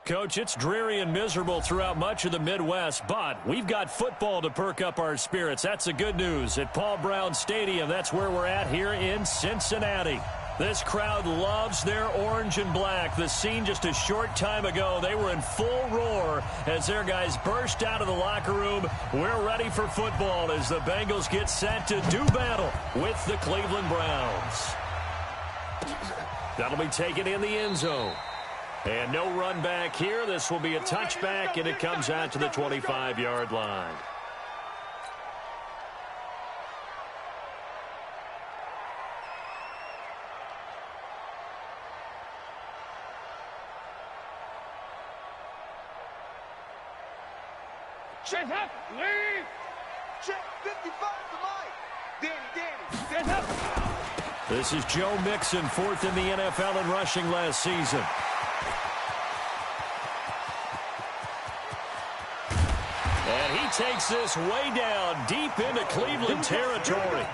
Coach, it's dreary and miserable throughout much of the Midwest, but we've got football to perk up our spirits. That's the good news. At Paul Brown Stadium, that's where we're at here in Cincinnati. This crowd loves their orange and black. The scene just a short time ago, they were in full roar as their guys burst out of the locker room. We're ready for football as the Bengals get set to do battle with the Cleveland Browns. That'll be taken in the end zone. And no run back here. This will be a touchback, and it comes out to the 25-yard line. Check up, lead. Check 55 to Mike. Danny, stand up. This is Joe Mixon, fourth in the NFL in rushing last season. And he takes this way down deep into Cleveland territory.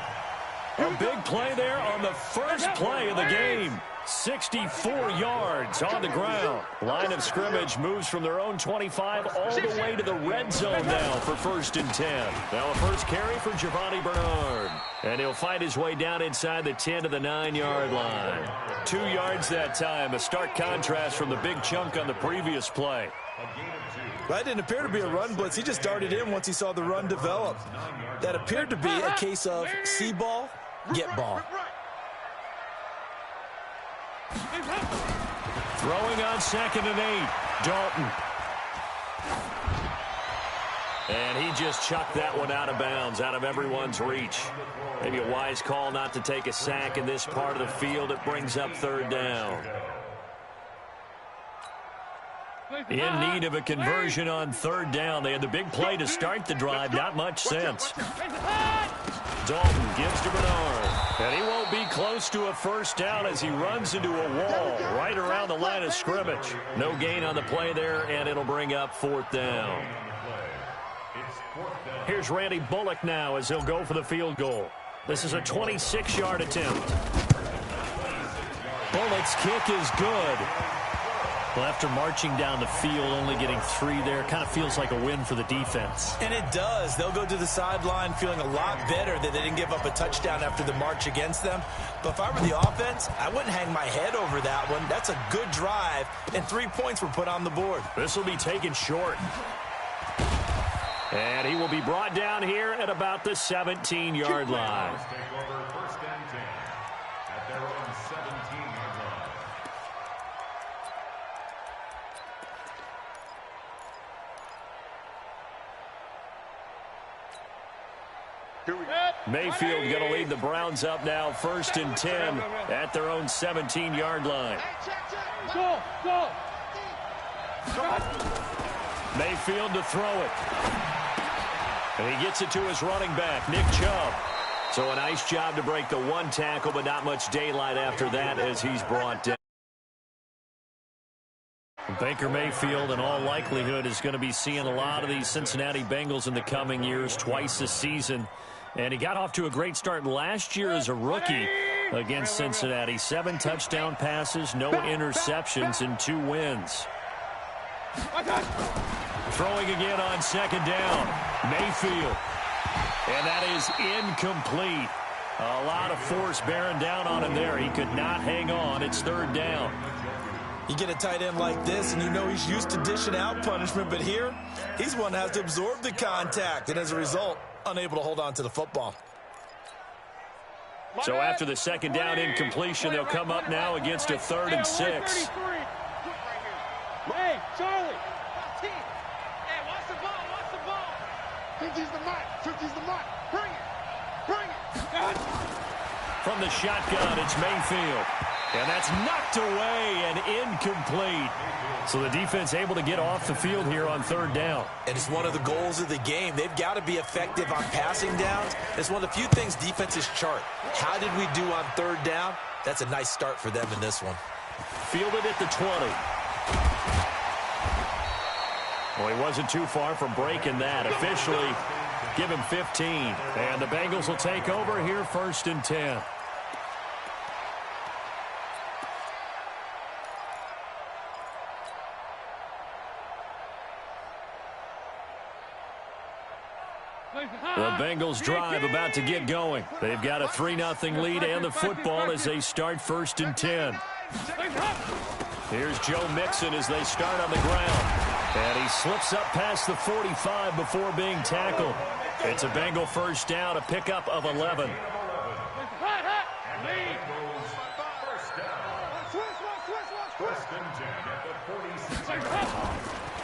A big play there on the first play of the game. 64 yards on the ground. Line of scrimmage moves from their own 25 all the way to the red zone now for 1st and 10. Now a first carry for Giovanni Bernard. And he'll fight his way down inside the 10 to the 9-yard line. 2 yards that time. A stark contrast from the big chunk on the previous play. That didn't appear to be a run blitz. He just darted in once he saw the run develop. That appeared to be a case of see ball, get ball. Throwing on 2nd and 8. Dalton. And he just chucked that one out of bounds, out of everyone's reach. Maybe a wise call not to take a sack in this part of the field. It brings up 3rd down. In need of a conversion on 3rd down. They had the big play to start the drive. Not much sense. Dalton gives to Bernard. And he won't be close to a 1st down as he runs into a wall right around the line of scrimmage. No gain on the play there, and it'll bring up 4th down. Here's Randy Bullock now as he'll go for the field goal. This is a 26-yard attempt. Bullock's kick is good. Well, after marching down the field, only getting 3 there, kind of feels like a win for the defense. And it does. They'll go to the sideline feeling a lot better that they didn't give up a touchdown after the march against them. But if I were the offense, I wouldn't hang my head over that one. That's a good drive, and 3 points were put on the board. This will be taken short. And he will be brought down here at about the 17-yard line. Mayfield going to lead the Browns up now, 1st and 10 at their own 17-yard line. Mayfield to throw it. And he gets it to his running back, Nick Chubb. So a nice job to break the 1 tackle, but not much daylight after that as he's brought down. Baker Mayfield, in all likelihood, is going to be seeing a lot of these Cincinnati Bengals in the coming years, twice this season. And he got off to a great start last year as a rookie against Cincinnati. 7 touchdown passes, no interceptions, and 2 wins. Throwing again on 2nd down. Mayfield. And that is incomplete. A lot of force bearing down on him there. He could not hang on. It's 3rd down. You get a tight end like this, and you know he's used to dishing out punishment, but here, he's one that has to absorb the contact, and as a result, unable to hold on to the football. So after the 2nd down incompletion, they'll come up now against a 3rd and 6. Hey, Charlie. Hey, watch the ball, watch the ball. 50's the mark, 50's the mark. Bring it, bring it. From the shotgun, it's Mayfield. And that's knocked away and incomplete. So the defense able to get off the field here on 3rd down. And it's one of the goals of the game. They've got to be effective on passing downs. It's one of the few things defenses chart. How did we do on 3rd down? That's a nice start for them in this one. Fielded at the 20. Well, he wasn't too far from breaking that. Officially, give him 15. And the Bengals will take over here, 1st and 10. Bengals drive about to get going. They've got a 3-0 lead and the football as they start 1st and 10. Here's Joe Mixon as they start on the ground. And he slips up past the 45 before being tackled. It's a Bengal first down, a pickup of 11.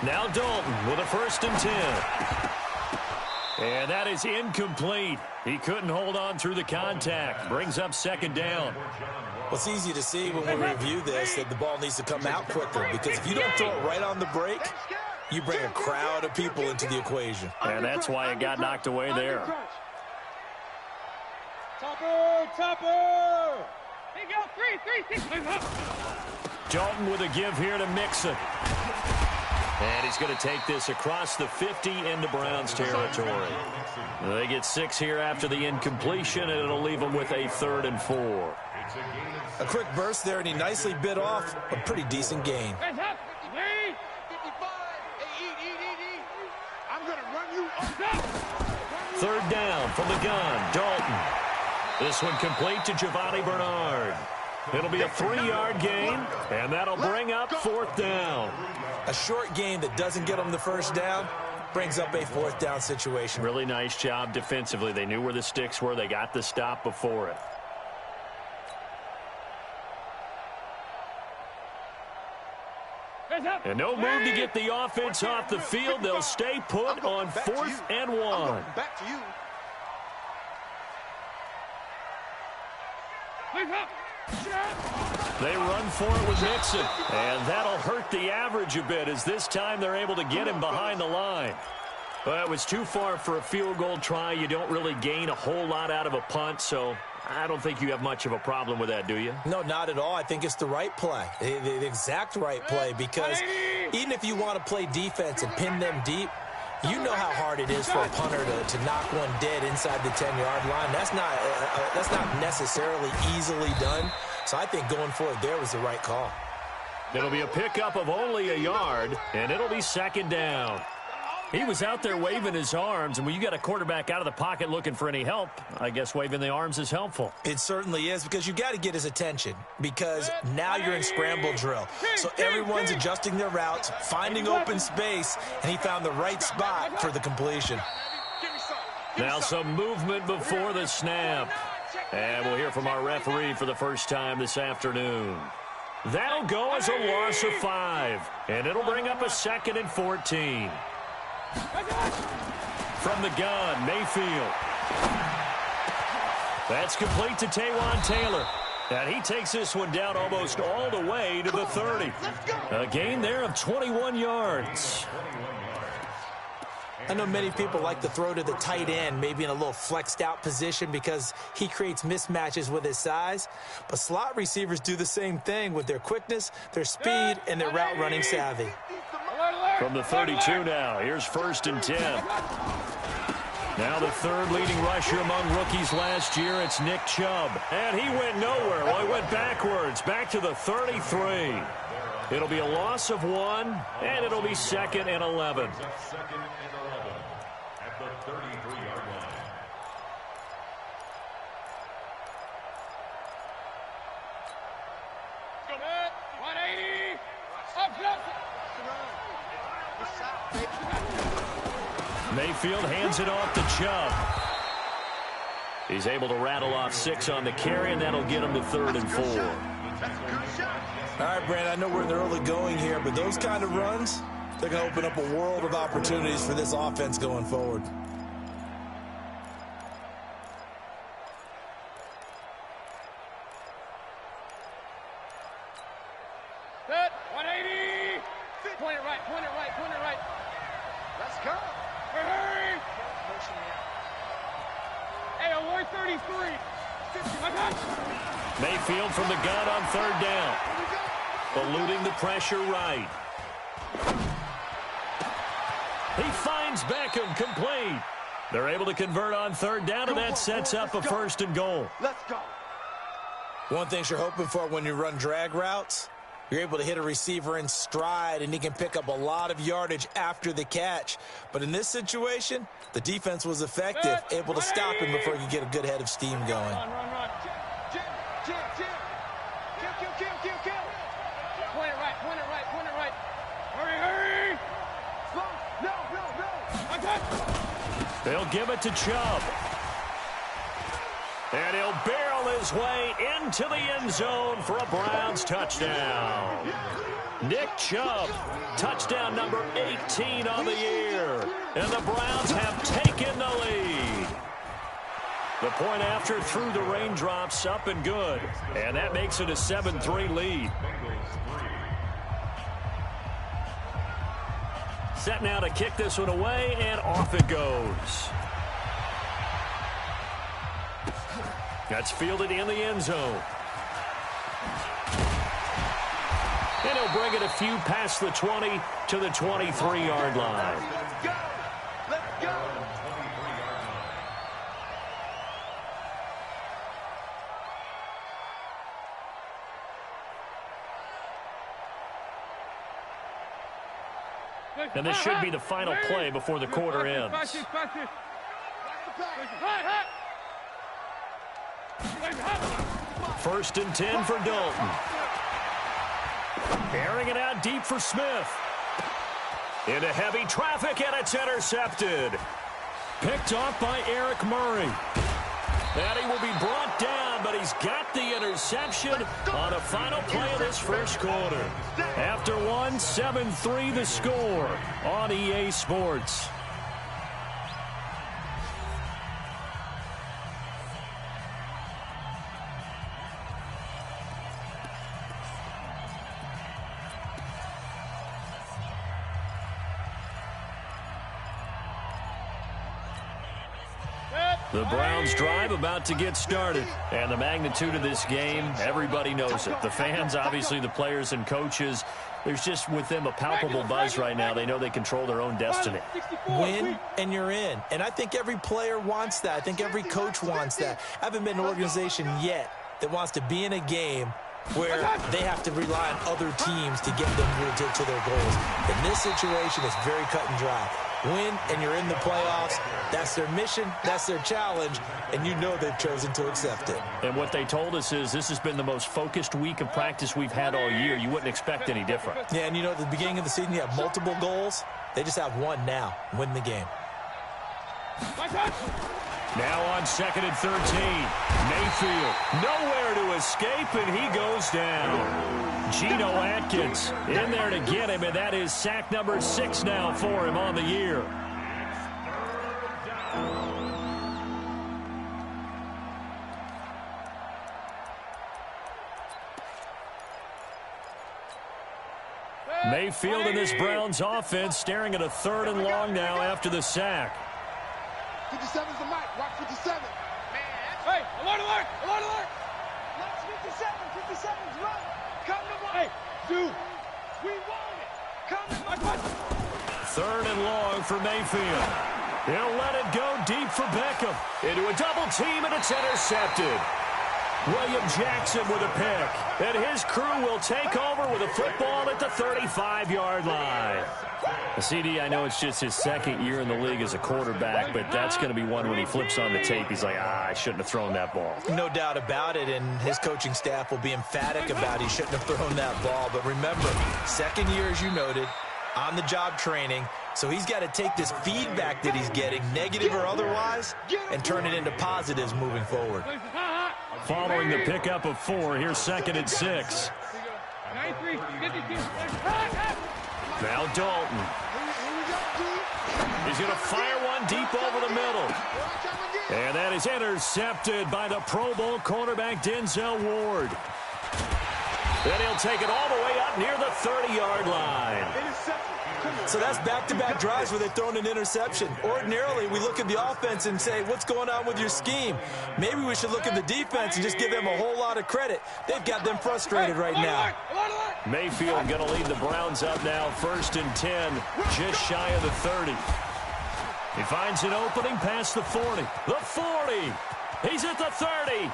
Now Dalton with a 1st and 10. And that is incomplete. He couldn't hold on through the contact. Brings up 2nd down. Well, it's easy to see when we review this that the ball needs to come out quicker, because if you don't throw it right on the break, you bring a crowd of people into the equation. And that's why it got knocked away there. Topper! Here you go, 3, 6. Dalton with a give here to Mixon. And he's going to take this across the 50 into Browns territory. They get 6 here after the incompletion, and it'll leave them with a 3rd and 4. A quick burst there, and he nicely bit off a pretty decent gain. 55. I'm going to run you up. 3rd down from the gun, Dalton. This one complete to Giovanni Bernard. It'll be a 3-yard gain, and that'll bring up 4th down. A short gain that doesn't get them the 1st down brings up a 4th down situation. Really nice job defensively. They knew where the sticks were. They got the stop before it. And no move to get the offense off the field. They'll stay put on 4th and 1. Back to you. They run for it with Mixon, and that'll hurt the average a bit as this time they're able to get him behind the line. Well, it was too far for a field goal try. You don't really gain a whole lot out of a punt, so I don't think you have much of a problem with that, do you? No, not at all. I think it's the right play, the exact right play, because even if you want to play defense and pin them deep, you know how hard it is for a punter to knock one dead inside the 10-yard line. That's not necessarily easily done. So I think going forward there was the right call. It'll be a pickup of only a yard, and it'll be 2nd down. He was out there waving his arms, and when you got a quarterback out of the pocket looking for any help, I guess waving the arms is helpful. It certainly is, because you got to get his attention, because now you're in scramble drill. So everyone's adjusting their routes, finding open space, and he found the right spot for the completion. Now some movement before the snap. And we'll hear from our referee for the first time this afternoon. That'll go as a loss of 5, and it'll bring up a 2nd and 14. From the gun, Mayfield. That's complete to Taywan Taylor. And he takes this one down almost all the way to the 30. A gain there of 21 yards. I know many people like to throw to the tight end, maybe in a little flexed out position because he creates mismatches with his size. But slot receivers do the same thing with their quickness, their speed, and their route running savvy. From the 32 now, here's 1st and 10. Now the 3rd leading rusher among rookies last year, it's Nick Chubb. And he went nowhere. Well, he went backwards, back to the 33. It'll be a loss of 1, and it'll be 2nd and 11. At the 33-yard line. Go back. 180. Up, Mayfield hands it off to Chubb. He's able to rattle off 6 on the carry, and that'll get him to 3rd and 4. All right, Brandon, I know we're in the early going here, but those kind of runs, they're going to open up a world of opportunities for this offense going forward. Set. 180. Point it right, point it right, point it right. Let's go. Hurry. Hey, alert 33. 50. My God. Mayfield from the gun on 3rd down. Eluding the pressure right. He finds Beckham complete. They're able to convert on 3rd down, and that sets up a 1st and goal. Let's go. One thing you're hoping for when you run drag routes You're able to hit a receiver in stride, and he can pick up a lot of yardage after the catch. But in this situation, the defense was effective, able to stop him before he could get a good head of steam going. Run. Jim. Kill. Point it right. Hurry. No. They'll give it to Chubb. And he'll barrel his way into the end zone for a Browns touchdown. Nick Chubb, touchdown number 18 on the year. And the Browns have taken the lead. The point after through the raindrops, up and good. And that makes it a 7-3 lead. Set now to kick this one away, and off it goes. That's fielded in the end zone. And he'll bring it a few past the 20 to the 23-yard line. Let's go. And this should be the final play before the quarter ends. First and 10 for Dalton. Airing it out deep for Smith. Into heavy traffic, and it's intercepted. Picked off by Eric Murray. And he will be brought down, but he's got the interception on a final play of this first quarter. After one, 7-3 the score on EA Sports. The Browns drive about to get started. And the magnitude of this game, everybody knows it. The fans, obviously the players and coaches, there's just with them a palpable buzz right now. They know they control their own destiny. Win and you're in. And I think every player wants that. I think every coach wants that. I haven't been in an organization yet that wants to be in a game where they have to rely on other teams to get them to their goals. In this situation, it's very cut and dry. Win and you're in the playoffs. That's their mission, that's their challenge, and you know they've chosen to accept it. And what they told us is this has been the most focused week of practice we've had all year. You wouldn't expect any different. Yeah, and you know at the beginning of the season you have multiple goals. They just have one now, win the game. Now on second and 13, Mayfield nowhere to escape, and he goes down. Geno Atkins in there to get him, and that is sack number 6 now for him on the year. Mayfield and this Browns offense staring at a 3rd and long now after the sack. 57's the mic. Watch 57. Hey, alert. Let's 57's run. Come to one. Hey, dude. We want it. Come to one. 3rd and long for Mayfield. He'll let it go deep for Beckham. Into a double team, and it's intercepted. William Jackson with a pick. And his crew will take over with a football at the 35-yard line. CD, I know it's just his 2nd year in the league as a quarterback, but that's going to be one when he flips on the tape. He's like, I shouldn't have thrown that ball. No doubt about it, and his coaching staff will be emphatic about he shouldn't have thrown that ball. But remember, 2nd year, as you noted, on-the-job training. So he's got to take this feedback that he's getting, negative or otherwise, and turn it into positives moving forward. Following the pickup of 4, here's 2nd and 6. Now Dalton. He's going to fire one deep over the middle. And that is intercepted by the Pro Bowl cornerback Denzel Ward. Then he'll take it all the way up near the 30-yard line. So that's back-to-back drives where they've thrown an interception. Ordinarily, we look at the offense and say, what's going on with your scheme? Maybe we should look at the defense and just give them a whole lot of credit. They've got them frustrated right now. Mayfield going to lead the Browns up now, 1st and 10, just shy of the 30. He finds an opening past the 40. The 40. He's at the 30.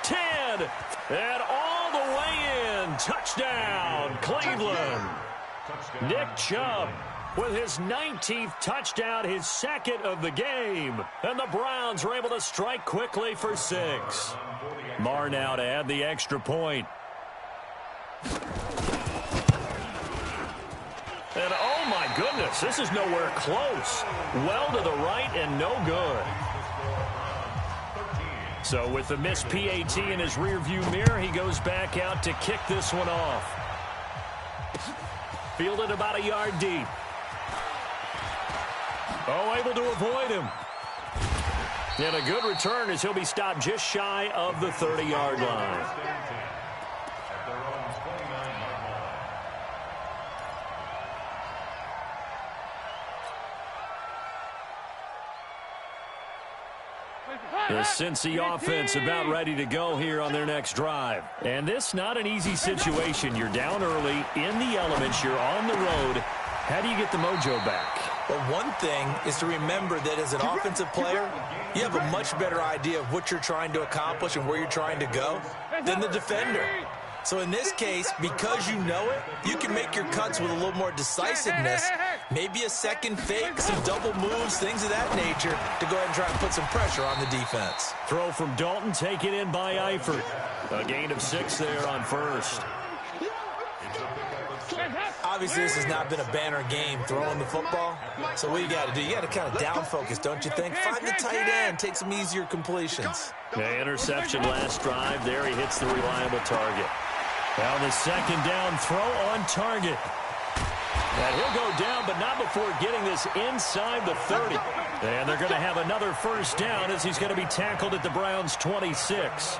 10. And all the way in. Touchdown, Cleveland. Nick Chubb with his 19th touchdown, his second of the game. And the Browns were able to strike quickly for 6. Marr now to add the extra point. And oh my goodness, this is nowhere close. Well to the right and no good. So with the missed PAT in his rearview mirror, he goes back out to kick this one off. Fielded about a yard deep. Oh, able to avoid him. And a good return as he'll be stopped just shy of the 30-yard line. The Cincy offense about ready to go here on their next drive. And this not an easy situation. You're down early, in the elements, you're on the road. How do you get the mojo back? Well, one thing is to remember that as an offensive player, you have a much better idea of what you're trying to accomplish and where you're trying to go than the defender. So in this case, because you know it, you can make your cuts with a little more decisiveness, maybe a second fake, some double moves, things of that nature, to go ahead and try and put some pressure on the defense. Throw from Dalton, taken in by Eifert. A gain of 6 there on first. Obviously, this has not been a banner game throwing the football. So what you got to do, you got to kind of down focus, don't you think? Find the tight end, take some easier completions. The interception last drive. There he hits the reliable target. Now the second down throw on target. And he'll go down, but not before getting this inside the 30. And they're going to have another first down as he's going to be tackled at the Browns' 26.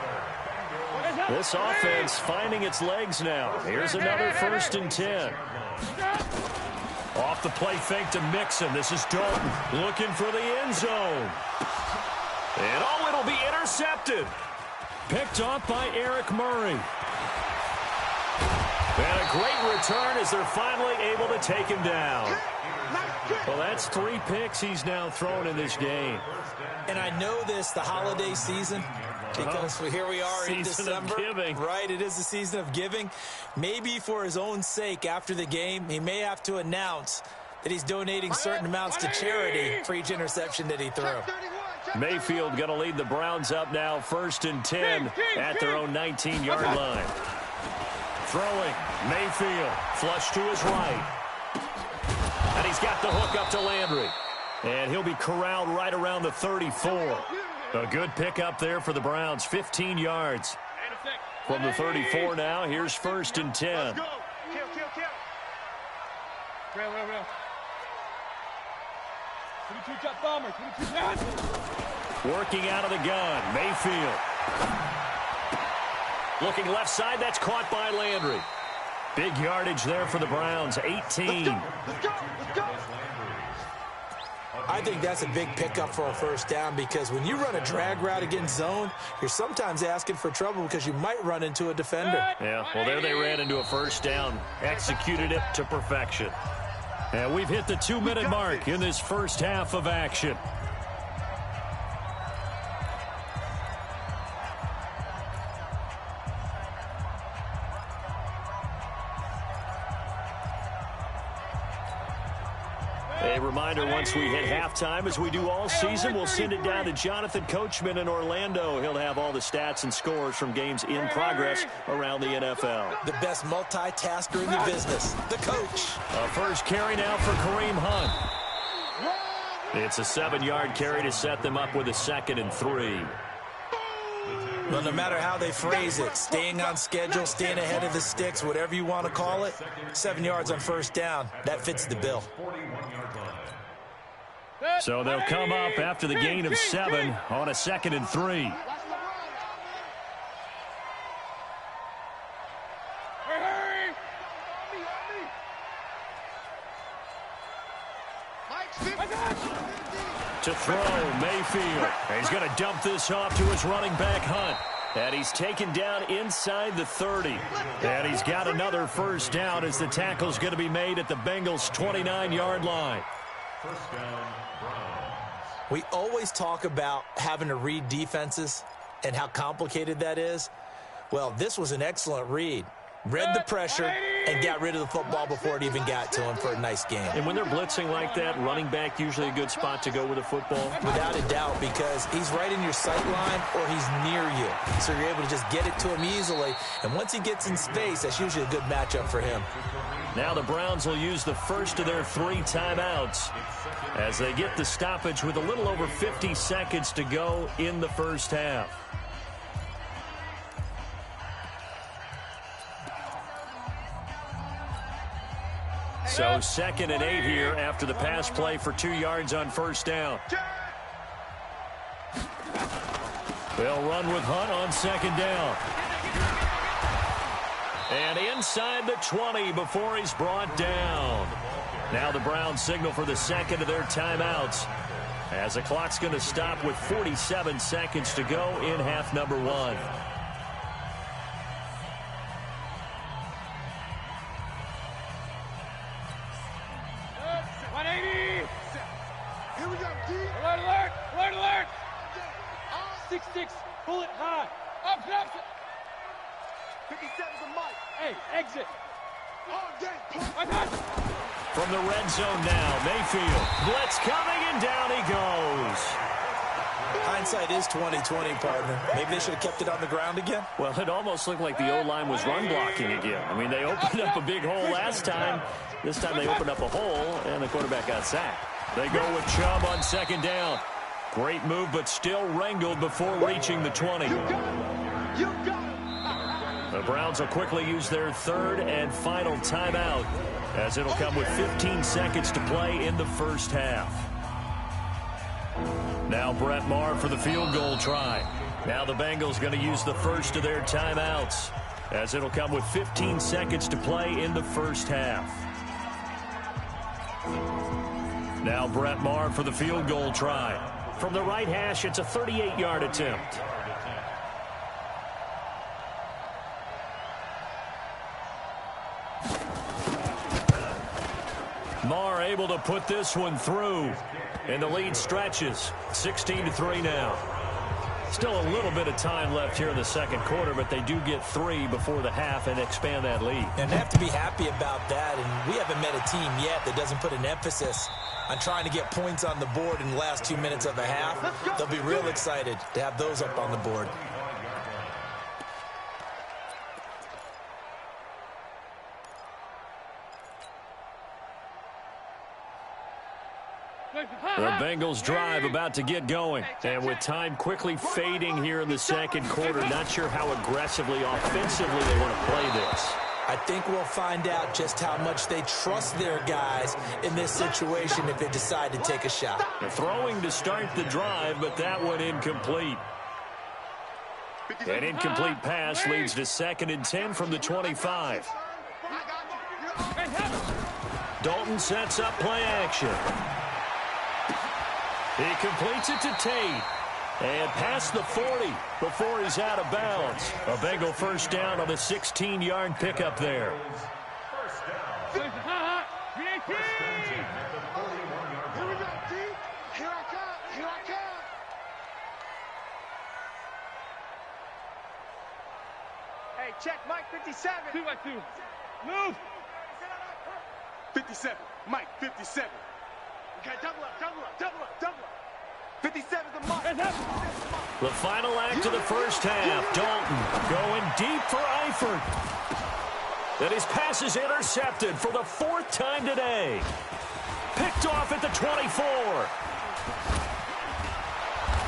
This offense finding its legs now. Here's another 1st and 10. Off the play fake to Mixon. This is Dalton looking for the end zone. And oh, it'll be intercepted. Picked off by Eric Murray. And a great return as they're finally able to take him down. Well, that's 3 picks he's now thrown in this game. And I know this, the holiday season, because here we are in December. Season of giving. Right, it is the season of giving. Maybe for his own sake after the game, he may have to announce that he's donating certain amounts to charity for each interception that he threw. Mayfield going to lead the Browns up now, 1st and 10 at their own 19-yard line. Throwing, Mayfield, flush to his right. And he's got the hook up to Landry. And he'll be corralled right around the 34. A good pickup there for the Browns, 15 yards. From the 34 now, here's 1st and 10. Working out of the gun, Mayfield. Looking left side, that's caught by Landry. Big yardage there for the Browns, 18. I think that's a big pickup for a first down because when you run a drag route against zone, you're sometimes asking for trouble because you might run into a defender. Yeah, well, there they ran into a first down. Executed it to perfection. And we've hit the 2-minute mark in this first half of action. A reminder, once we hit halftime, as we do all season, we'll send it down to Jonathan Coachman in Orlando. He'll have all the stats and scores from games in progress around the NFL. The best multitasker in the business, the coach. A first carry now for Kareem Hunt. It's a 7-yard carry to set them up with a 2nd and 3. Well, no matter how they phrase it, staying on schedule, staying ahead of the sticks, whatever you want to call it, 7 yards on first down, that fits the bill. So they'll come up after the gain of 7 on a 2nd and 3. To throw, Mayfield. He's going to dump this off to his running back, Hunt. And he's taken down inside the 30. And he's got another first down as the tackle's going to be made at the Bengals' 29-yard line. First down, Browns. We always talk about having to read defenses and how complicated that is. Well, this was an excellent read. Read the pressure and got rid of the football before it even got to him for a nice game. And when they're blitzing like that, running back usually a good spot to go with the football? Without a doubt, because he's right in your sight line or he's near you. So you're able to just get it to him easily. And once he gets in space, that's usually a good matchup for him. Now the Browns will use the first of their 3 timeouts as they get the stoppage with a little over 50 seconds to go in the first half. So 2nd and 8 here after the pass play for 2 yards on first down. They'll run with Hunt on 2nd down. And inside the 20 before he's brought down. Now the Browns signal for the 2nd of their timeouts as the clock's going to stop with 47 seconds to go in half number 1. Pull it high. Up, 57's a mic. Hey, exit. From the red zone now, Mayfield. Blitz coming, and down he goes. Hindsight is 20/20, partner. Maybe they should have kept it on the ground again. Well, it almost looked like the O-line was run blocking again. I mean, they opened up a big hole last time. This time they opened up a hole, and the quarterback got sacked. They go with Chubb on 2nd down. Great move, but still wrangled before reaching the 20. The Browns will quickly use their 3rd and final timeout as it'll come with 15 seconds to play in the first half. Now Brett Maher for the field goal try. Now the Bengals going to use the first of their timeouts as it'll come with 15 seconds to play in the first half. Now Brett Maher for the field goal try. From the right hash, it's a 38-yard attempt. Maher able to put this one through, and the lead stretches. 16-3 now. Still a little bit of time left here in the second quarter, but they do get 3 before the half and expand that lead. And they have to be happy about that, and we haven't met a team yet that doesn't put an emphasis on trying to get points on the board in the last 2 minutes of a half. They'll be real excited to have those up on the board. The Bengals drive about to get going. And with time quickly fading here in the second quarter, not sure how aggressively, offensively they want to play this. I think we'll find out just how much they trust their guys in this situation if they decide to take a shot. The throwing to start the drive, but that one incomplete. An incomplete pass leads to 2nd and 10 from the 25. Dalton sets up play action. He completes it to Tate. And past the 40 before he's out of bounds. A Bengal first down on the 16-yard pickup there. Here we go, D. Here I come. Here I come. Hey, check Mike 57. 2-2. Move. 57. Mike 57. Okay, double up, double up, double up, double up. 57 the Mike. The final act of the first half. Dalton going deep for Eifert. Then his pass is intercepted for the 4th time today. Picked off at the 24.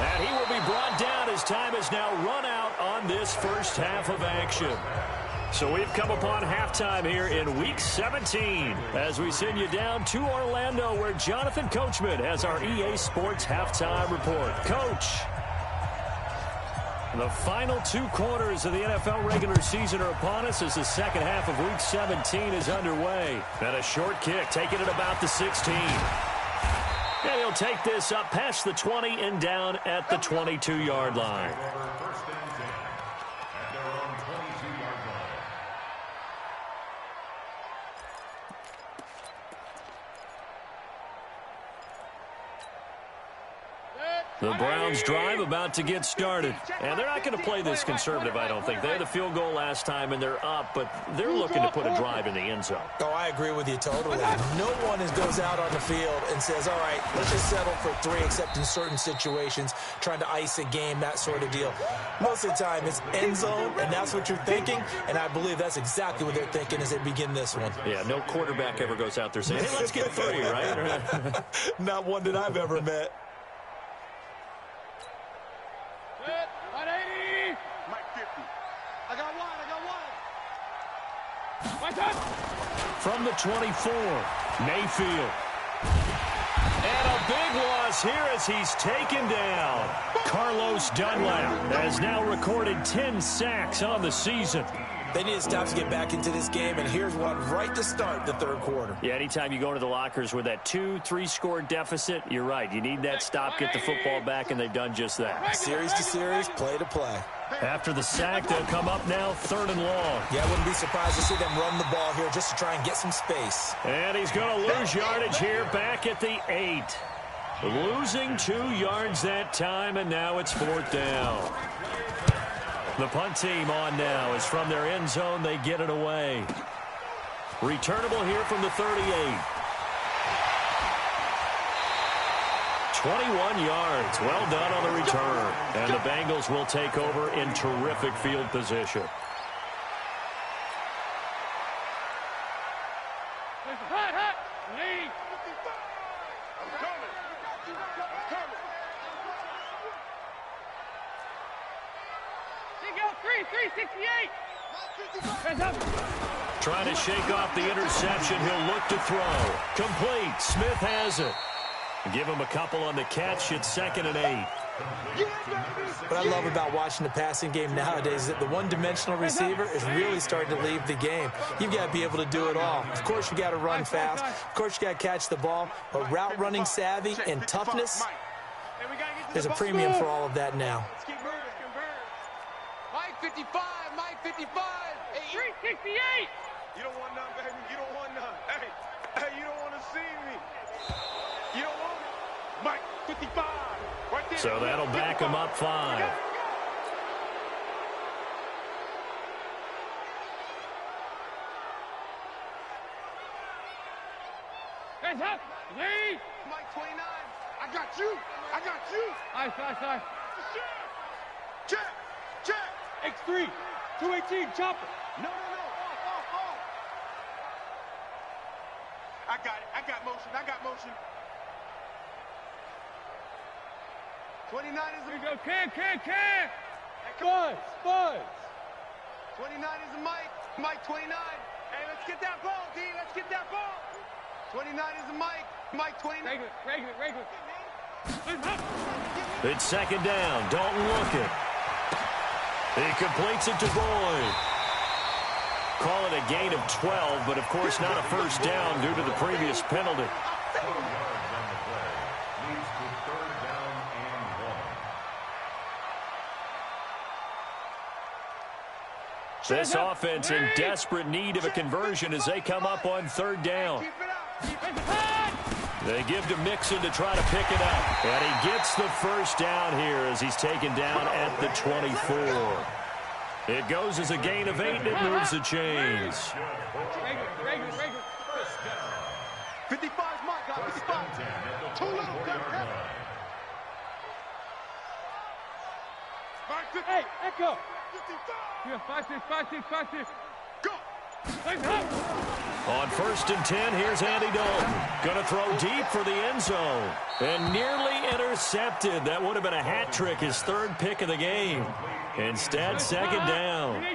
And he will be brought down as time has now run out on this first half of action. So we've come upon halftime here in Week 17 as we send you down to Orlando where Jonathan Coachman has our EA Sports Halftime Report. Coach, the final 2 quarters of the NFL regular season are upon us as the second half of Week 17 is underway. And a short kick taken at about the 16. And he'll take this up past the 20 and down at the 22-yard line. The Browns drive about to get started. And they're not going to play this conservative, I don't think. They had the field goal last time, and they're up, but they're looking to put a drive in the end zone. Oh, I agree with you totally. No one goes out on the field and says, all right, let's just settle for 3, except in certain situations, trying to ice a game, that sort of deal. Most of the time, it's end zone, and that's what you're thinking, and I believe that's exactly what they're thinking as they begin this one. Yeah, no quarterback ever goes out there saying, hey, let's get 3, right? Not one that I've ever met. 180. Mike 50. I got one. My turn. From the 24, Mayfield. And a big loss here as he's taken down. Carlos Dunlap has now recorded 10 sacks on the season. They need to stop to get back into this game, and here's one right to start the third quarter. Yeah, anytime you go into the lockers with that 2-3 score deficit, you're right. You need that stop, get the football back, and they've done just that. Series to series, play to play. After the sack, they'll come up now 3rd and long. Yeah, I wouldn't be surprised to see them run the ball here just to try and get some space. And he's going to lose yardage here back at the 8. Losing 2 yards that time, and now it's 4th down. The punt team on now is from their end zone. They get it away. Returnable here from the 38. 21 yards. Well done on the return. And the Bengals will take over in terrific field position. Trying to shake off the interception. He'll look to throw. Complete. Smith has it. Give him a couple on the catch. It's 2nd and 8. What I love about watching the passing game nowadays is that the one-dimensional receiver is really starting to leave the game. You've got to be able to do it all. Of course, you got to run fast. Of course, you got to catch the ball. But route running savvy and toughness, there's a premium for all of that now. Mike 55, Mike 55. 368. You don't want none, baby. You don't want none. Hey, you don't want to see me. You don't want it. Mike 55. Right there. So that'll back him up 5. Hands up. Lead. Mike 29. I got you. I got you. Aye. Check. X3. 218. Chopper. No. Off. I got it. I got motion. 29 is a... Go. Can. Buzz. 29 is a Mike. Mike 29. Hey, let's get that ball, D. Let's get that ball. 29 is a Mike. Mike 29. Regular. It's 2nd down. Dalton looking. He completes it to Boyd. Call it a gain of 12, but of course not a first down due to the previous penalty. This offense in desperate need of a conversion as they come up on 3rd down. They give to Mixon to try to pick it up. And he gets the first down here as he's taken down at the 24. It goes as a gain of 8, and it moves the chains. 55 Mark, 55. Too little. Hey, Echo. Yeah, 5-6. Go. On 1st and 10, here's Andy Dalton. Going to throw deep for the end zone. And nearly intercepted. That would have been a hat trick, his 3rd pick of the game. Instead, 2nd down.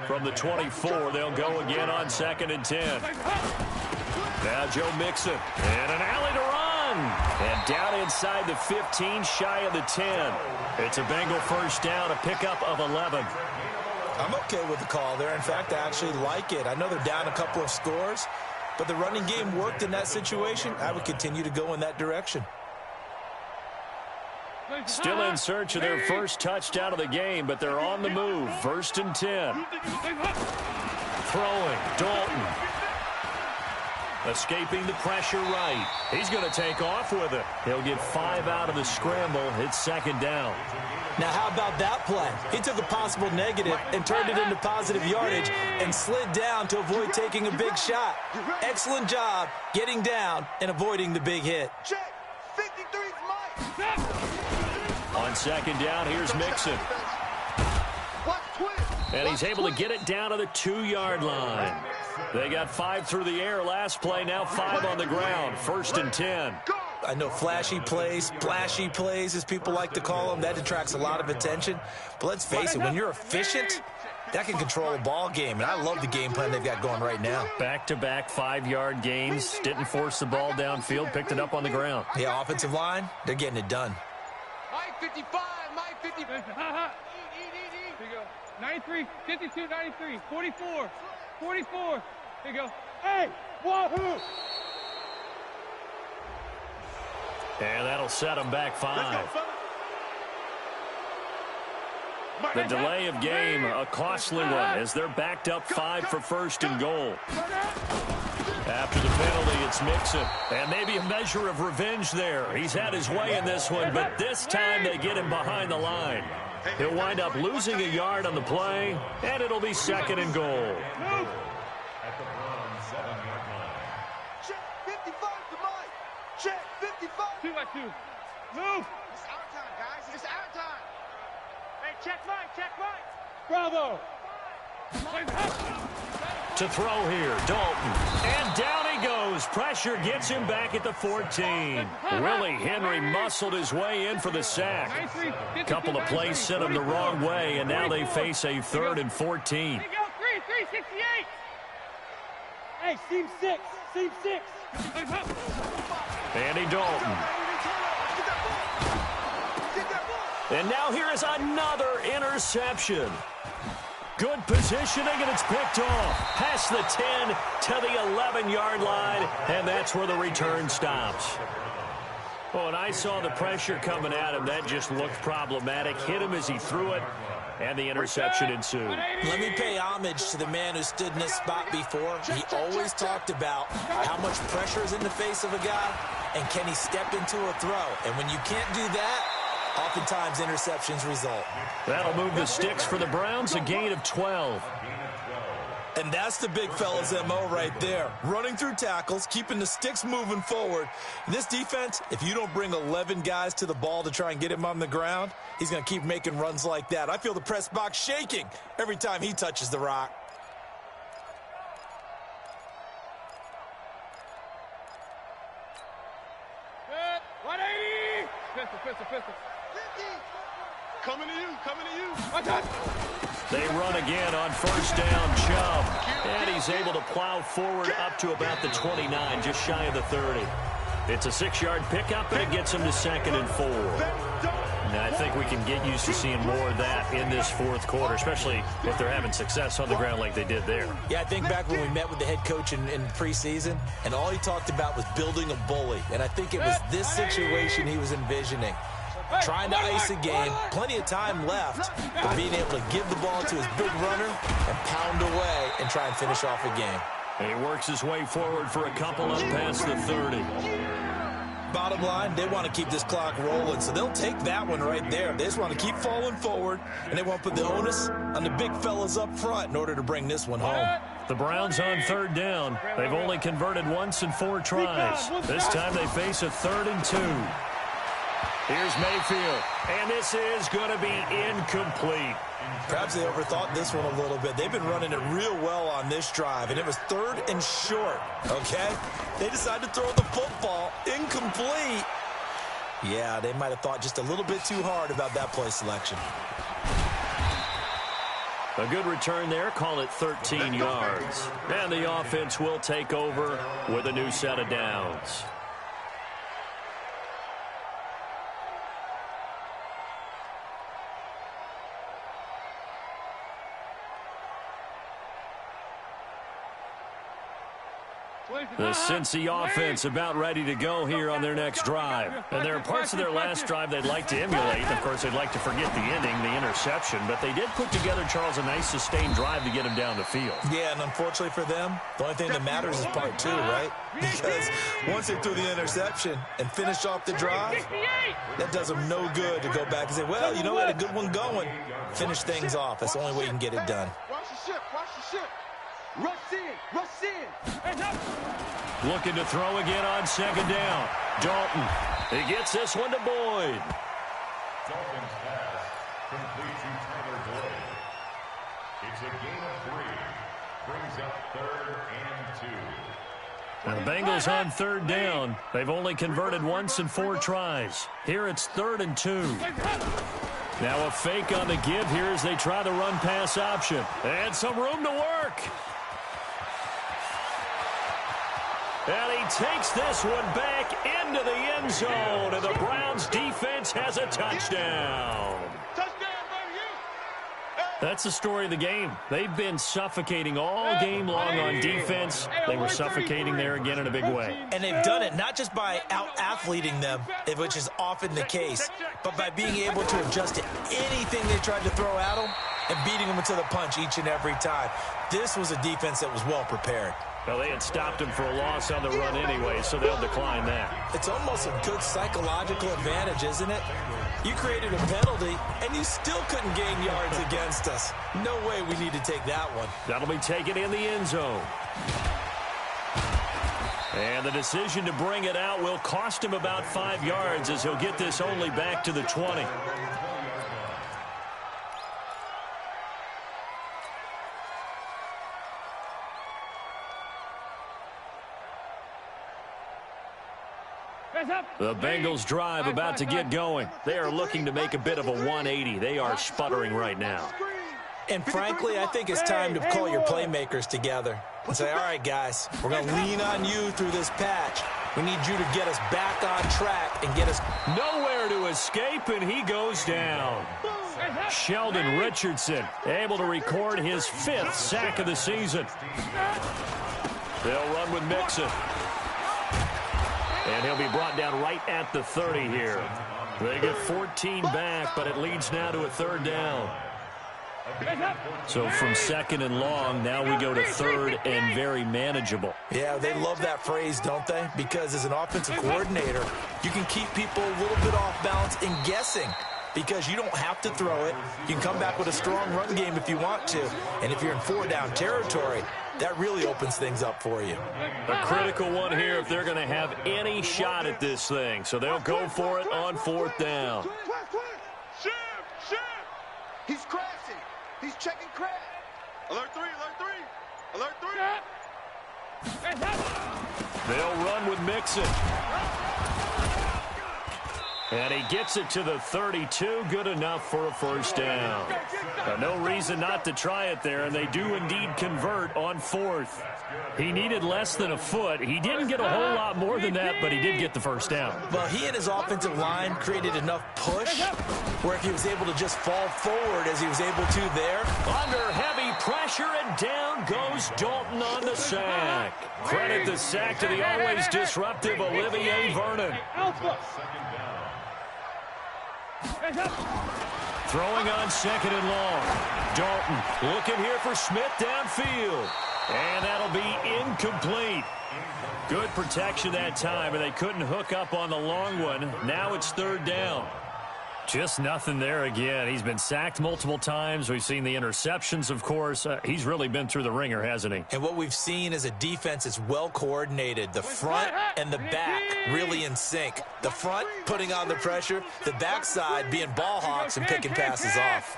From the 24, they'll go again on 2nd and 10. Now Joe Mixon. And an alley to run. And down inside the 15, shy of the 10. It's a Bengal first down, a pickup of 11. I'm okay with the call there. In fact, I actually like it. I know they're down a couple of scores, but the running game worked in that situation. I would continue to go in that direction. Still in search of their first touchdown of the game, but they're on the move. 1st and 10. Throwing, Dalton. Escaping the pressure right. He's going to take off with it. He'll get 5 out of the scramble. It's second down. Now, how about that play? He took a possible negative and turned it into positive yardage and slid down to avoid taking a big shot. Excellent job getting down and avoiding the big hit. Check. 53's Mike. On second down, here's Mixon. And he's able to get it down to the 2-yard line. They got 5 through the air last play, now 5 on the ground. 1st and 10. I know flashy plays, splashy plays, as people like to call them, that attracts a lot of attention. But let's face it, when you're efficient, that can control a ball game. And I love the game plan they've got going right now. Back-to-back 5-yard gains. Didn't force the ball downfield, picked it up on the ground. Yeah, offensive line, they're getting it done. Mike 55, Mike 55. Here you go. 93, 52, 93, 44, 44. Here you go. Hey, wahoo! And that'll set them back 5. The delay of game, a costly one, as they're backed up 5 for 1st and goal. After the penalty, it's Mixon. And maybe a measure of revenge there. He's had his way in this one, but this time they get him behind the line. He'll wind up losing a yard on the play, and it'll be 2nd and goal. At the Browns 7-yard line. Check 55 to Mike. Check 55. 2 by 2. Move. It's our time, guys. It's our time. Hey, check Mike. Check Mike. Bravo. To throw here, Dalton. And down he goes. Pressure gets him back at the 14. Willie Henry muscled his way in for the sack. A couple of plays sent him the wrong way, and now they face a 3rd and 14. Here you go. 368. Hey, seam 6. Seam 6. Andy Dalton. And now here is another interception. Good positioning, and it's picked off. Past the 10 to the 11-yard line, and that's where the return stops. Oh, and I saw the pressure coming at him. That just looked problematic. Hit him as he threw it, and the interception ensued. Let me pay homage to the man who stood in this spot before. He always talked about how much pressure is in the face of a guy, and can he step into a throw. And when you can't do that, oftentimes interceptions result. That'll move the sticks for the Browns, a gain of 12. And that's the big fella's MO right there. Running through tackles, keeping the sticks moving forward. This defense, if you don't bring 11 guys to the ball to try and get him on the ground, he's going to keep making runs like that. I feel the press box shaking every time he touches the rock. Good. 180. Pistol. Coming to you. Coming to you. Watch out. They run again on 1st down, Chubb. And he's able to plow forward up to about the 29, just shy of the 30. It's a 6-yard pickup, and it gets him to 2nd and 4. Now, I think we can get used to seeing more of that in this 4th quarter, especially if they're having success on the ground like they did there. Yeah, I think back when we met with the head coach in preseason, and all he talked about was building a bully. And I think it was this situation he was envisioning. Trying to ice a game, plenty of time left, but being able to give the ball to his big runner and pound away and try and finish off a game. And he works his way forward for a couple up past the 30. Bottom line, they want to keep this clock rolling, so they'll take that one right there. They just want to keep falling forward, and they want to put the onus on the big fellas up front in order to bring this one home. The Browns on 3rd down. They've only converted once in 4 tries. This time they face a 3rd and 2. Here's Mayfield, and this is going to be incomplete. Perhaps they overthought this one a little bit. They've been running it real well on this drive, and it was 3rd and short, okay? They decided to throw the football incomplete. Yeah, they might have thought just a little bit too hard about that play selection. A good return there, call it 13 yards. And the offense will take over with a new set of downs. The Cincy offense about ready to go here on their next drive. And there are parts of their last drive they'd like to emulate. Of course, they'd like to forget the ending, the interception. But they did put together, Charles, a nice sustained drive to get him down the field. Yeah, and unfortunately for them, the only thing that matters is part two, right? Because once they threw the interception and finished off the drive, that does them no good to go back and say, well, you know, we had a good one going. Finish things off. That's the only way you can get it done. Watch the ship. Watch the ship. Rush in. Rush in. Looking to throw again on second down. Dalton. He gets this one to Boyd. Dolphins pass complete to Tyler Boyd. It's a gain of 3. Brings up 3rd and 2. And the Bengals on third down. They've only converted once in 4 tries. Here it's 3rd and 2. Now a fake on the give here as they try the run-pass option. And some room to work. And he takes this one back into the end zone. And the Browns defense has a touchdown. That's the story of the game. They've been suffocating all game long on defense. They were suffocating there again in a big way. And they've done it not just by out-athleting them, which is often the case, but by being able to adjust to anything they tried to throw at them and beating them to the punch each and every time. This was a defense that was well prepared. Well, they had stopped him for a loss on the run anyway, so they'll decline that. It's almost a good psychological advantage, isn't it? You created a penalty, and you still couldn't gain yards against us. No way we need to take that one. That'll be taken in the end zone. And the decision to bring it out will cost him about 5 yards as he'll get this only back to the 20. The Bengals drive about to get going. They are looking to make a bit of a 180. They are sputtering right now. And frankly, I think it's time to call your playmakers together and say, all right, guys, we're going to lean on you through this patch. We need you to get us back on track and get us nowhere to escape, and he goes down. Sheldon Richardson able to record his 5th sack of the season. They'll run with Mixon. And he'll be brought down right at the 30 here. They get 14 back, but it leads now to a 3rd down. So from 2nd and long, now we go to 3rd and very manageable. Yeah, they love that phrase, don't they? Because as an offensive coordinator, you can keep people a little bit off balance and guessing. Because you don't have to throw it. You can come back with a strong run game if you want to. And if you're in 4-down territory, that really opens things up for you. A critical one here if they're going to have any shot at this thing. So they'll go for it on 4th down. He's crashing. He's checking crash. Alert 3, alert 3, alert 3. They'll run with Mixon. And he gets it to the 32, good enough for a 1st down. No reason not to try it there, and they do indeed convert on 4th. He needed less than a foot. He didn't get a whole lot more than that, but he did get the 1st down. Well, he and his offensive line created enough push where if he was able to just fall forward as he was able to there. Under heavy pressure, and down goes Dalton on the sack. Credit the sack to the always disruptive Olivier Vernon. Throwing on 2nd and long. Dalton looking here for Smith downfield. And that'll be incomplete. Good protection that time, and they couldn't hook up on the long one. Now it's 3rd down. Just nothing there again. He's been sacked multiple times. We've seen the interceptions, of course. He's really been through the ringer, hasn't he? And what we've seen is a defense that's well coordinated. The front and the back really in sync. The front putting on the pressure. The backside being ball hawks and picking passes off.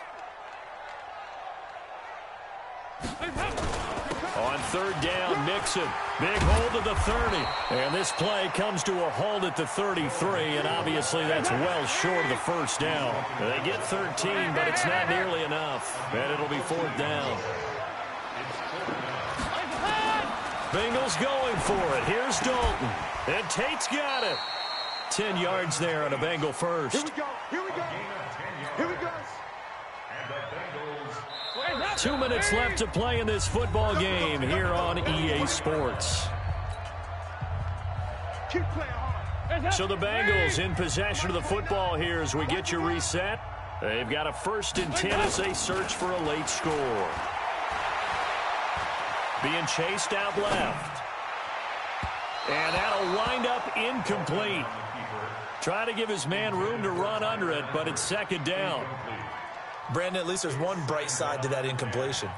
On 3rd down, Mixon. Big hold of the 30. And this play comes to a halt at the 33, and obviously that's well short of the 1st down. They get 13, but it's not nearly enough. And it'll be 4th down. Bengals going for it. Here's Dalton. And Tate's got it. 10 yards there on a Bengal first. Here we go. Here we go. Here we go. 2 minutes left to play in this football game here on EA Sports. Keep playing hard. So the Bengals in possession of the football here as we get you reset. They've got a 1st and 10 as they search for a late score. Being chased out left. And that'll wind up incomplete. Trying to give his man room to run under it, but it's 2nd down. Brandon, at least there's one bright side to that incompletion.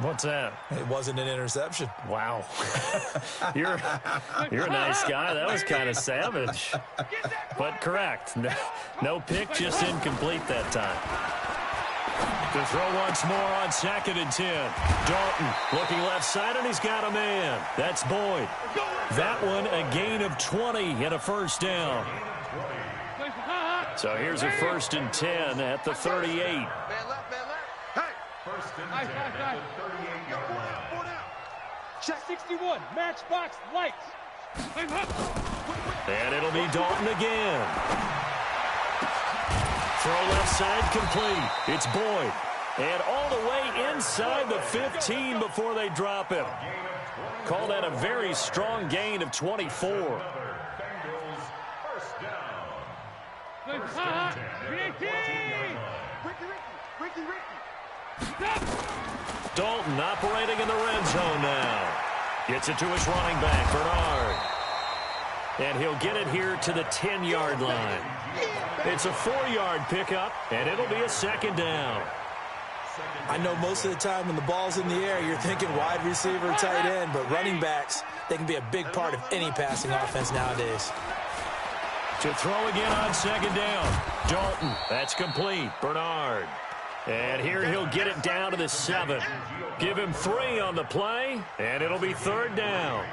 What's that? It wasn't an interception. Wow. You're a nice guy. That was kind of savage. But correct. No pick, just incomplete that time. To throw once more on 2nd and 10. Dalton looking left side, and he's got a man. That's Boyd. That one a gain of 20 and a 1st down. So here's a 1st and 10 at the 38. Man left, man left. Hey! 1st and 10 at the 38-yard line. Check 61. Matchbox lights. And it'll be Dalton again. Throw left side complete. It's Boyd. And all the way inside the 15 before they drop him. Call that a very strong gain of 24. Bengals 1st down. 1st and 10 at the 14-yard line. Ricky. Dalton operating in the red zone now. Gets it to his running back, Bernard. And he'll get it here to the 10-yard line. It's a 4-yard pickup, and it'll be a 2nd down. I know most of the time when the ball's in the air, you're thinking wide receiver, tight end, but running backs, they can be a big part of any passing offense nowadays. To throw again on 2nd down. Dalton, that's complete. Bernard. And here he'll get it down to the 7. Give him 3 on the play, and it'll be 3rd down.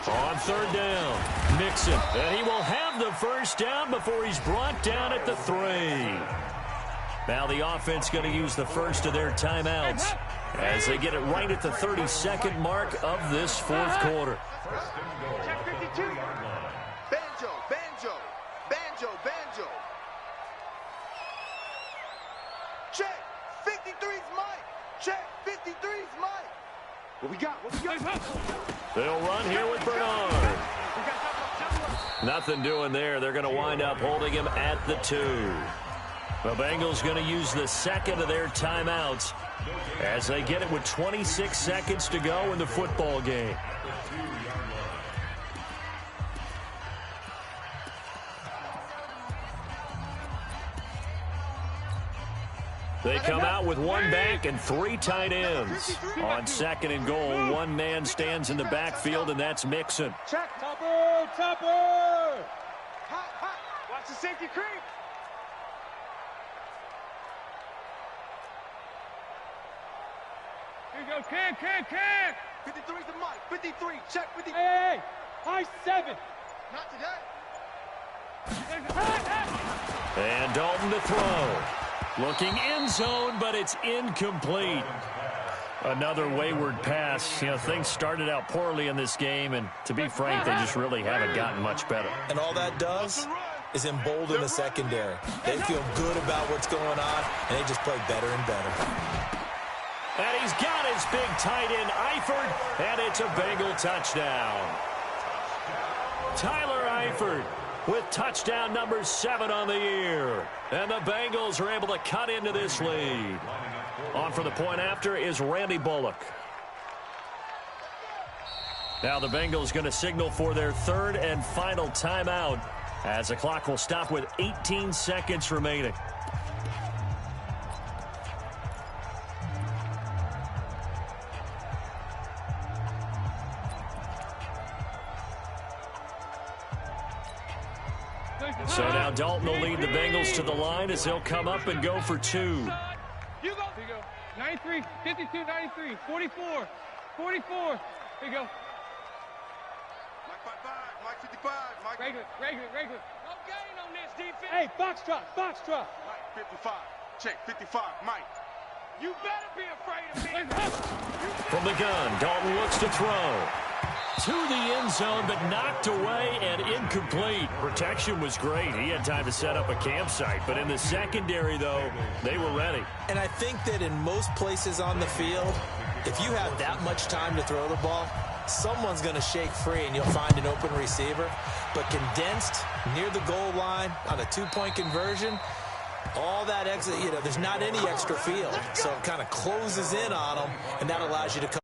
On 3rd down, Mixon. And he will have the 1st down before he's brought down at the 3. Now the offense going to use the first of their timeouts as they get it right at the 32nd mark of this 4th quarter. Check 52. Banjo. Check 53's Mike. Check 53's Mike. What we got? They'll run here with Bernard. Nothing doing there. They're going to wind up holding him at the 2. The Bengals going to use the 2nd of their timeouts as they get it with 26 seconds to go in the football game. They come out with 1 back and 3 tight ends. On 2nd and goal, 1 man stands in the backfield, and that's Mixon. Check. Topper. Hot. Watch the safety creep. Here you go. Can. 53's the Mike. 53. Check 53. Hey. High 7. Not today. And Dalton to throw. Looking end zone, but it's incomplete. Another wayward pass. Things started out poorly in this game, and to be frank, they just really haven't gotten much better. And all that does is embolden the secondary. They feel good about what's going on, and they just play better and better. And he's got his big tight end, Eifert, and it's a Bengal touchdown. Tyler Eifert with touchdown number 7 on the year. And the Bengals are able to cut into this lead. On for the point after is Randy Bullock. Now the Bengals going to signal for their 3rd and final timeout as the clock will stop with 18 seconds remaining. So now Dalton will lead the Bengals to the line as they'll come up and go for 2. You go. 93, 52, 93, 44. Here you go. Mike 55, Mike 55, Mike. Regular. No gain on this defense. Hey, foxtrot. Mike 55. Check 55, Mike. You better be afraid of me. From the gun, Dalton looks to throw. To the end zone, but knocked away and incomplete. Protection was great. He had time to set up a campsite. But in the secondary, though, they were ready. And I think that in most places on the field, If you have that much time to throw the ball, someone's going to shake free and you'll find an open receiver. But condensed near the goal line on a two-point conversion, all that extra, there's not any extra field. So it kind of closes in on them, and that allows you to come